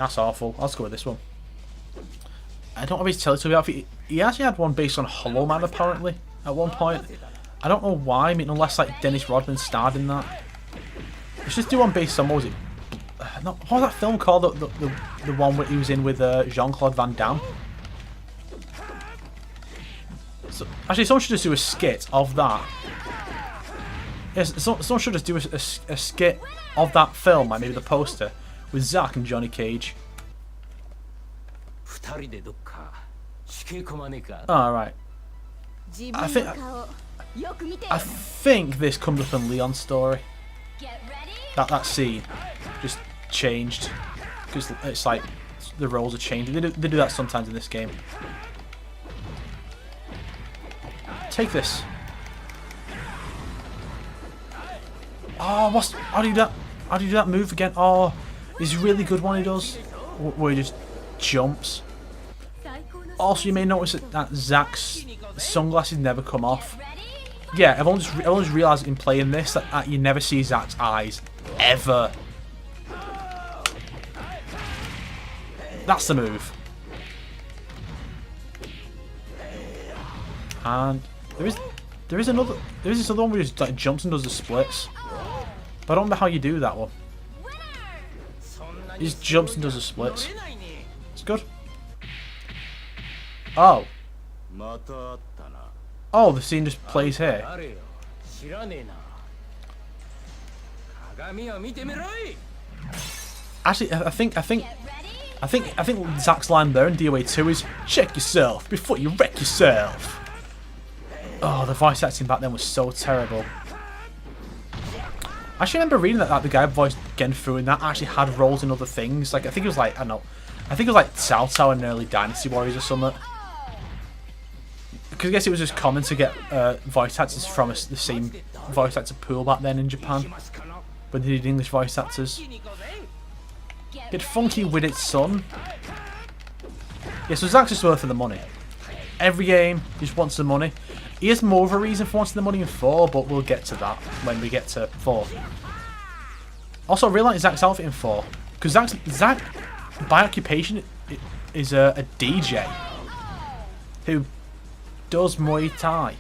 That's awful. Let's go with this one. I don't have his Teletubby outfit. He actually had one based on Hollow Man apparently at one point. I don't know why. I mean, unless like Dennis Rodman starred in that. Let's just do one based on, what was it? No, what was that film called? The one where he was in with Jean-Claude Van Damme. So, actually, someone should just do a skit of that. Yes, someone should just do a skit of that film, like maybe the poster, with Zack and Johnny Cage. Alright. I think this comes up in Leon's story. That scene just changed. Because it's like the roles are changing. They do that sometimes in this game. Take this. Oh, how do you do that? How do you do that move again? Oh, it's a really good one he does. Where he just jumps. Also, you may notice that Zack's sunglasses never come off. Yeah, everyone's realised in playing this that you never see Zack's eyes. Ever. That's the move. And there is this other one where he just like jumps and does the splits. But I don't know how you do that one. He just jumps and does the splits. It's good. Oh. Oh, the scene just plays here. Actually, I think Zack's line there in DOA 2 is check yourself before you wreck yourself. Oh, the voice acting back then was so terrible. I actually remember reading that the guy who voiced Genfu in that actually had roles in other things. Like I think it was like I think it was like Cao Cao in early Dynasty Warriors or something. Because I guess it was just common to get voice actors from the same voice actor pool back then in Japan. When they did English voice actors. Get funky with its son. Yeah, so Zack's just worth for the money. Every game, he just wants the money. He has more of a reason for wanting the money in 4, but we'll get to that when we get to 4. Also, I really like Zack's outfit in 4. Because Zack, by occupation, is a DJ. Who does Muay Thai.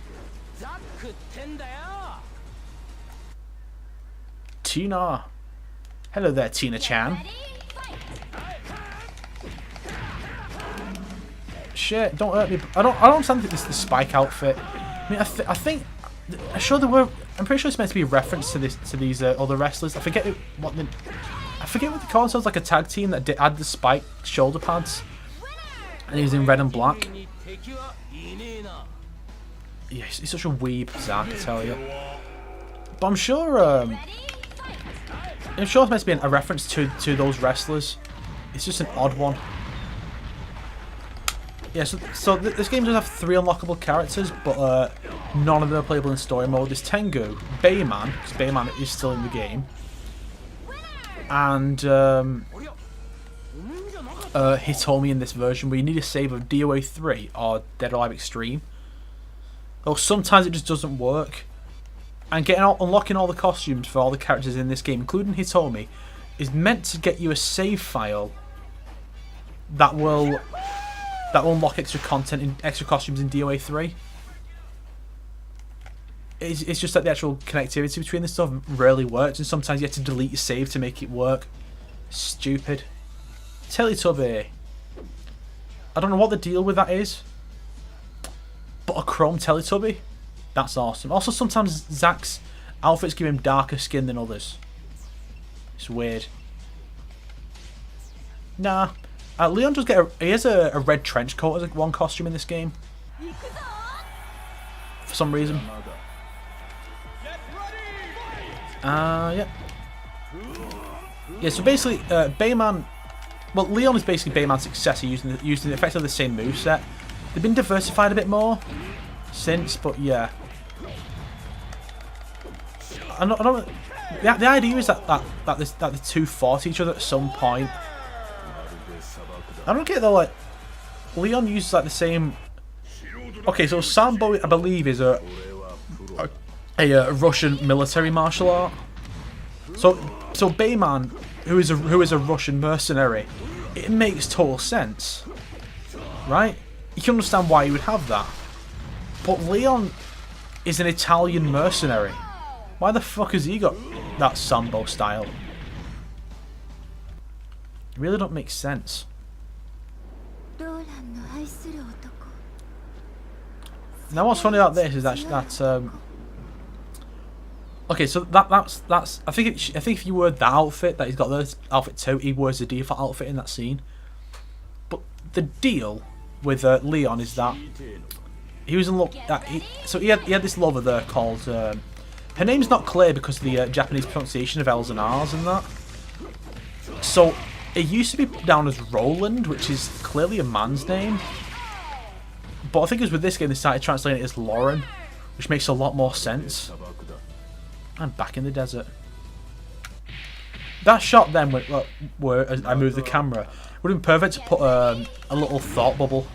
Tina. Hello there, Tina-chan. Shit, don't hurt me. I don't understand this the Spike outfit. I mean, I think I'm pretty sure it's meant to be a reference to these other wrestlers. I forget what they call themselves, like a tag team that had the Spike shoulder pads, and he was in red and black. Yeah, he's such a weeb, Zack, I tell you. But I'm sure it's meant to be a reference to those wrestlers. It's just an odd one. Yeah, so this game does have 3 unlockable characters, but none of them are playable in story mode. There's Tengu, Bayman, because Bayman is still in the game, and Hitomi in this version, where you need a save of DOA 3 or Dead or Alive Extreme. Or sometimes it just doesn't work. And unlocking all the costumes for all the characters in this game, including Hitomi, is meant to get you a save file that will unlock extra content and extra costumes in DOA 3. It's just that the actual connectivity between this stuff rarely works, and sometimes you have to delete your save to make it work. Stupid. Teletubby. I don't know what the deal with that is, but a chrome Teletubby? That's awesome. Also, sometimes Zack's outfits give him darker skin than others. It's weird. Nah. Leon does get he has a red trench coat as one costume in this game. For some reason. Yeah. Yeah, so basically, Bayman... Well, Leon is basically Bayman's successor using effectively the same moveset. They've been diversified a bit more since, but yeah. I don't the idea is that the two fought each other at some point. I don't get though, like, Leon uses like the same... Okay, so Sambo, I believe, is a Russian military martial art. So Bayman, who is a Russian mercenary, it makes total sense, right? You can understand why you would have that. But Leon is an Italian mercenary. Why the fuck has he got that Sambo style? It really don't make sense. Now what's funny about this is that okay, so that's I think if you wear that outfit that he's got this outfit too, he wears the default outfit in that scene. But the deal with Leon is that he was in love. So he had this lover there called. Her name's not clear because of the Japanese pronunciation of L's and R's and that. So it used to be down as Roland, which is clearly a man's name. But I think it was with this game they started translating it as Lauren, which makes a lot more sense. I'm back in the desert. That shot then, where I moved the camera, would have been perfect to put a little thought bubble.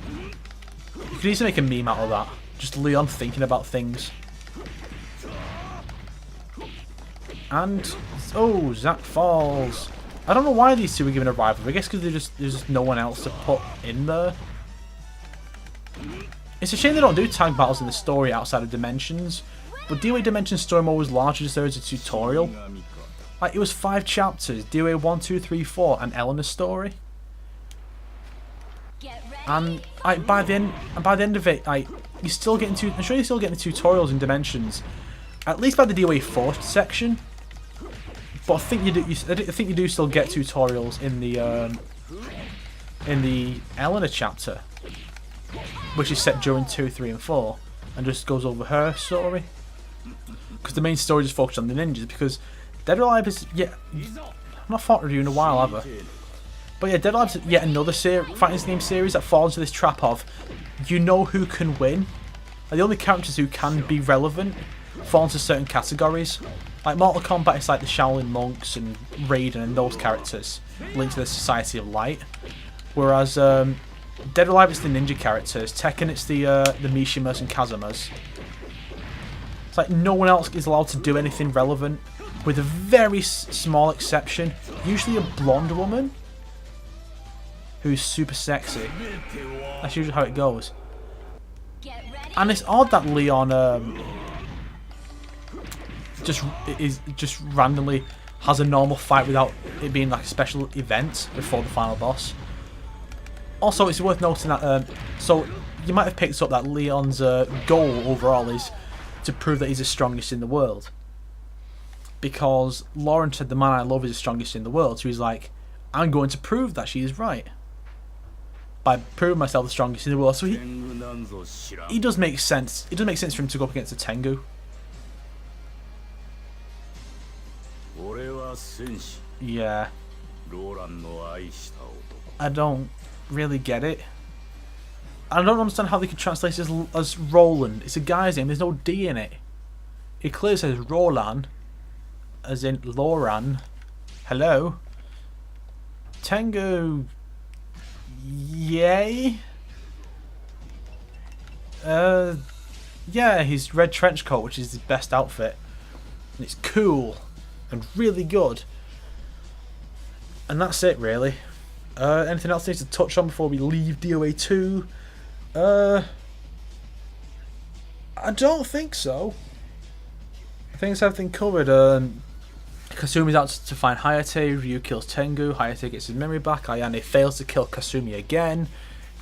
You could easily make a meme out of that. Just Leon thinking about things. And, oh, Zack falls. I don't know why these two were given a rivalry. I guess because there's just no one else to put in there. It's a shame they don't do tag battles in the story outside of Dimensions. But DOA Dimensions story mode was largely just there as a tutorial. Like, it was 5 chapters, DOA 1, 2, 3, 4, and Eleanor's story. And by the end of it, you're still getting I'm sure you're still getting tutorials in Dimensions. At least by the DOA 4 section. But I think you do still get tutorials in the Eleanor chapter, which is set during 2, 3, and 4, and just goes over her story. Because the main story just focuses on the ninjas. Because Dead or Alive is I've not fought review in a while, have I? But yeah, Dead or Alive is yet another fighting game series that falls into this trap of you know who can win. And the only characters who can be relevant fall into certain categories. Like Mortal Kombat is like the Shaolin monks and Raiden and those characters linked to the Society of Light. Whereas Dead or Alive is the ninja characters, Tekken it's the Mishimas and Kazumas. It's like no one else is allowed to do anything relevant, with a very small exception, usually a blonde woman who's super sexy. That's usually how it goes. And it's odd that Leon just randomly has a normal fight without it being like a special event before the final boss. Also, it's worth noting that so you might have picked up that Leon's goal overall is to prove that he's the strongest in the world. Because Lauren said the man I love is the strongest in the world, so he's like, I'm going to prove that she is right by proving myself the strongest in the world. So he does make sense. It does make sense for him to go up against a Tengu. Yeah. I don't really get it. I don't understand how they could translate it as Roland. It's a guy's name, there's no D in it. It clearly says Roland, as in Lauren. Hello? Tengu. Yay? Yeah, his red trench coat, which is his best outfit. And it's cool and really good. And that's it, really. Anything else needs to touch on before we leave DOA 2? I don't think so. I think it's everything covered. Kasumi's out to find Hayate. Ryu kills Tengu. Hayate gets his memory back. Ayane fails to kill Kasumi again.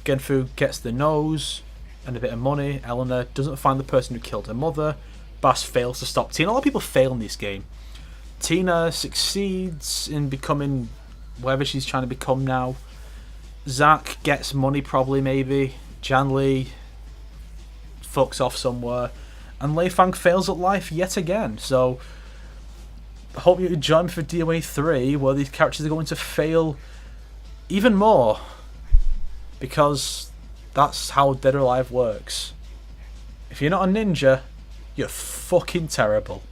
Genfu gets the nose and a bit of money. Eleanor doesn't find the person who killed her mother. Bass fails to stop Tina. A lot of people fail in this game. Tina succeeds in becoming whatever she's trying to become now. Zack gets money probably, maybe. Janli fucks off somewhere. And Lei Fang fails at life yet again. So I hope you join me for DOA 3, where these characters are going to fail even more. Because that's how Dead or Alive works. If you're not a ninja, you're fucking terrible.